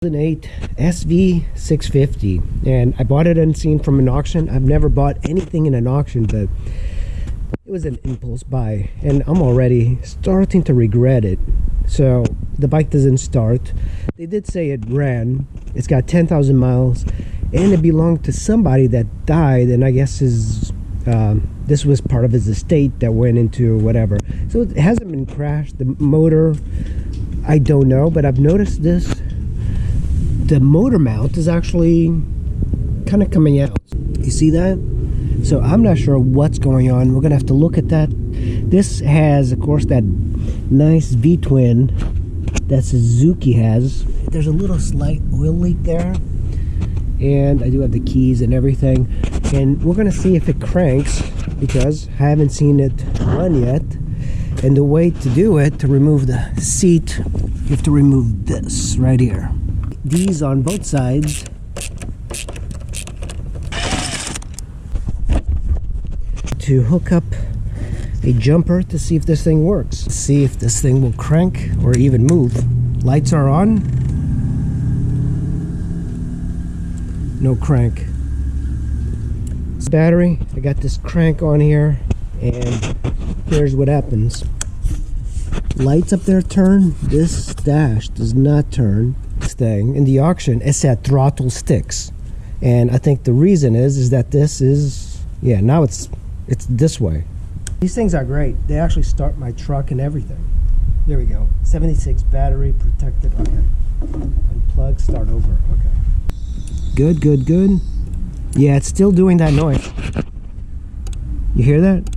2008 SV650, and I bought it unseen from an auction. I've never bought anything in an auction, but it was an impulse buy, and I'm already starting to regret it. So the bike doesn't start. They did say it ran. It's got 10,000 miles, and it belonged to somebody that died, and I guess this was part of his estate that went into whatever. So it hasn't been crashed. The motor, I don't know, but I've noticed this. The motor mount is actually kind of coming out. You see that? So I'm not sure what's going on. We're gonna have to look at that. This has, of course, that nice V-twin that Suzuki has. There's a little slight oil leak there, and I do have the keys and everything. And we're gonna see if it cranks, because I haven't seen it run yet. And the way to do it, to remove the seat, you have to remove this right here. These on both sides. To hook up a jumper to see if this thing works. See if this thing will crank or even move. Lights are on. No crank. Battery, I got this crank on here, and here's what happens. Lights up there turn. This dash does not turn. Thing in the auction, it said throttle sticks, and I think the reason is that this is, yeah, now it's this way. These things are great. They actually start my truck and everything. There we go. 76 battery protected. Okay, unplug, start over. Okay, good, good, good. Yeah, it's still doing that noise. You hear that?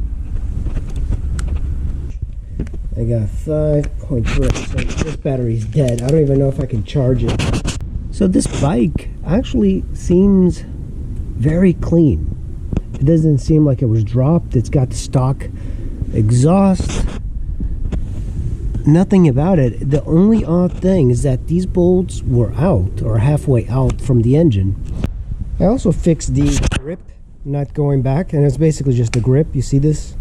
I got 5.3, so this battery's dead. I don't even know if I can charge it. So this bike actually seems very clean. It doesn't seem like it was dropped. It's got the stock exhaust. Nothing about it. The only odd thing is that these bolts were out, or halfway out from the engine. I also fixed the grip, not going back, and it's basically just the grip. You see this?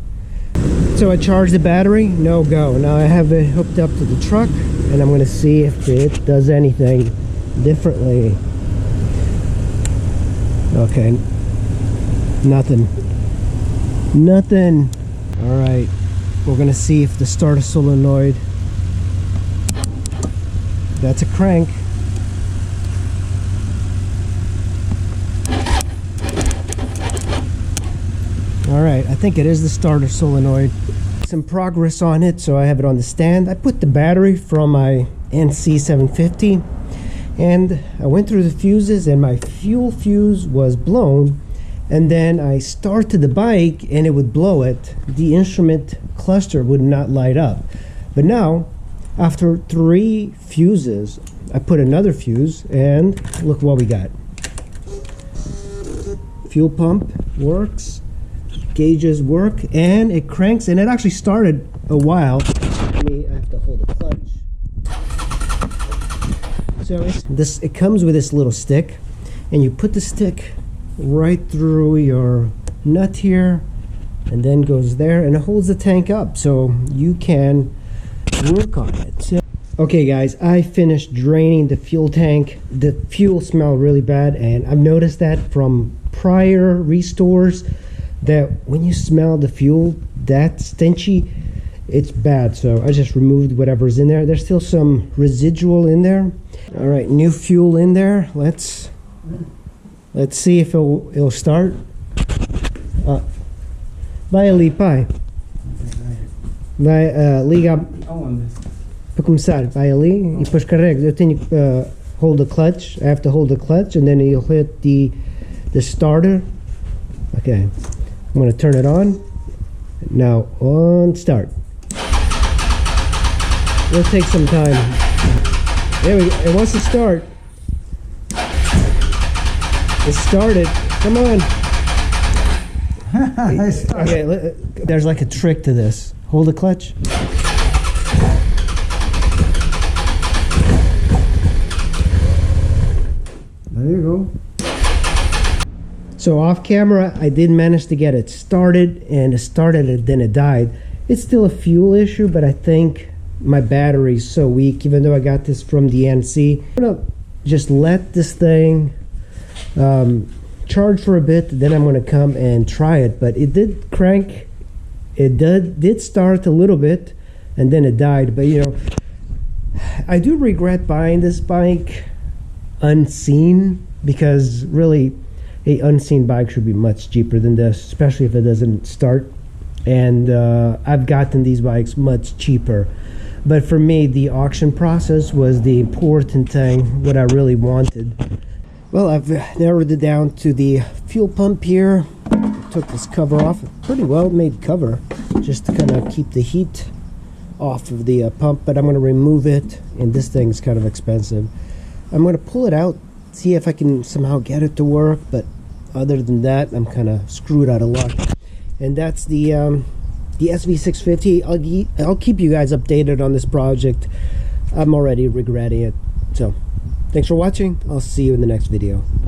So I charged the battery, no go. Now I have it hooked up to the truck, and I'm going to see if it does anything differently. Okay, nothing. Nothing. All right, we're going to see if the starter solenoid, that's a crank. All right, I think it is the starter solenoid. Some progress on it, so I have it on the stand. I put the battery from my SV650, and I went through the fuses, and my fuel fuse was blown, and then I started the bike and it would blow it. The instrument cluster would not light up. But now, after 3 fuses, I put another fuse, and look what we got. Fuel pump works. Gauges work, and it cranks, and it actually started a while. I have to hold the clutch. So it comes with this little stick, and you put the stick right through your nut here, and then goes there, and it holds the tank up, so you can work on it. Okay guys, I finished draining the fuel tank. The fuel smelled really bad, and I've noticed that from prior restores, that when you smell the fuel that stinchy, it's bad. So I just removed whatever's in there. There's still some residual in there. All right, new fuel in there. Let's see if it'll start. Vai ali, pai. Vai, liga para começar. Vai ali e depois carrega. Eu tenho que hold the clutch. I have to hold the clutch, and then you'll hit the starter. Okay. I'm going to turn it on. Now on start. It'll take some time. There we go. It wants to start. It started. Come on. Okay, there's like a trick to this. Hold the clutch. There you go. So off camera, I did manage to get it started, and it started and then it died. It's still a fuel issue, but I think my battery's so weak, even though I got this from the NC. I'm gonna just let this thing charge for a bit, then I'm going to come and try it. But it did crank, it did start a little bit, and then it died. But you know, I do regret buying this bike unseen, because really a unseen bike should be much cheaper than this, especially if it doesn't start. And I've gotten these bikes much cheaper, but for me the auction process was the important thing, what I really wanted. Well, I've narrowed it down to the fuel pump here. Took this cover off, pretty well made cover, just to kind of keep the heat off of the pump, but I'm going to remove it, and this thing's kind of expensive. I'm going to pull it out, see if I can somehow get it to work, but other than that, I'm kind of screwed out of luck. And that's the SV650. I'll keep you guys updated on this project. I'm already regretting it. So, thanks for watching. I'll see you in the next video.